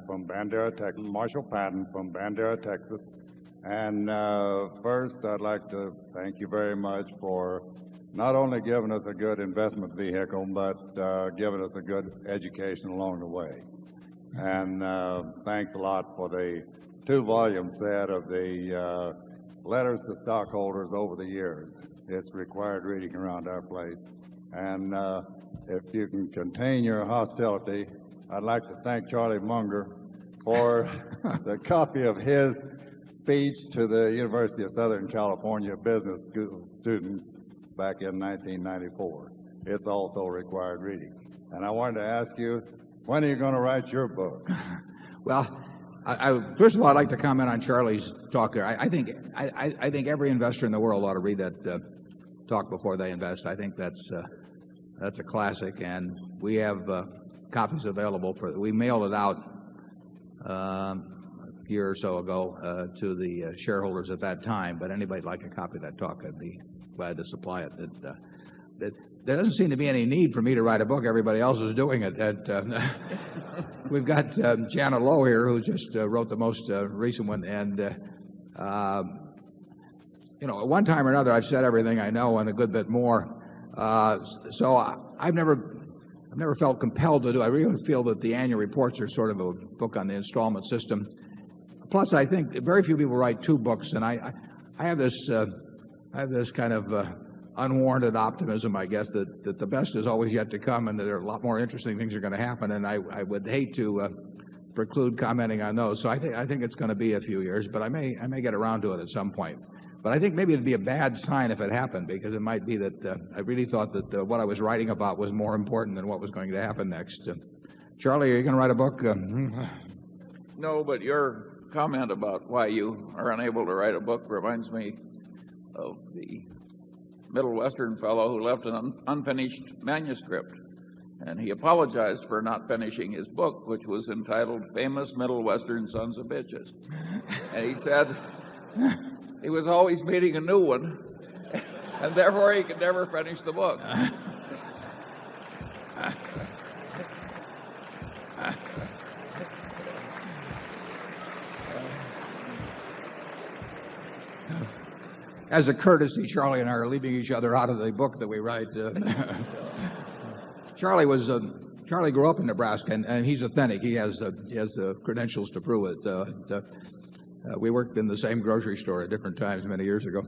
from Bandera, Texas. Marshall Patton from Bandera, Texas. And first, I'd like to thank you very much for not only giving us a good investment vehicle, but giving us a good education along the way. And thanks a lot for the 2-volume set of the letters to stockholders over the years. It's required reading around our place. And if you can contain your hostility, I'd like to thank Charlie Munger for the copy of his speech to the University of Southern California business school students back in 1994. It's also required reading. And I wanted to ask you, when are you going to write your book? Well, first of all, I'd like to comment on Charlie's talk there. I think every investor in the world ought to read that talk before they invest. I think that's a classic, and we have copies available we mailed it out a year or so ago to the shareholders at that time. But anybody'd like a copy of that talk, I'd be glad to supply it. There doesn't seem to be any need for me to write a book. Everybody else is doing it. We've got Janet Lowe here, who just wrote the most recent one. And, at one time or another, I've said everything I know and a good bit more. So I've never felt compelled to do. I really feel that the annual reports are sort of a book on the installment system. Plus, I think very few people write 2 books, and I have this kind of unwarranted optimism, I guess, that the best is always yet to come, and that there are a lot more interesting things are going to happen. And I would hate to preclude commenting on those. So I think it's going to be a few years, but I may get around to it at some point. But I think maybe it'd be a bad sign if it happened, because it might be that I really thought that what I was writing about was more important than what was going to happen next. Charlie, are you going to write a book? No, but your comment about why you are unable to write a book reminds me of the Middle Western fellow who left an unfinished manuscript. And he apologized for not finishing his book, which was entitled Famous Middle Western Sons of Bitches. And he said he was always meeting a new one, and therefore he could never finish the book. As a courtesy, Charlie and I are leaving each other out of the book that we write. Charlie grew up in Nebraska, and he's authentic. He has the credentials to prove it. We worked in the same grocery store at different times many years ago.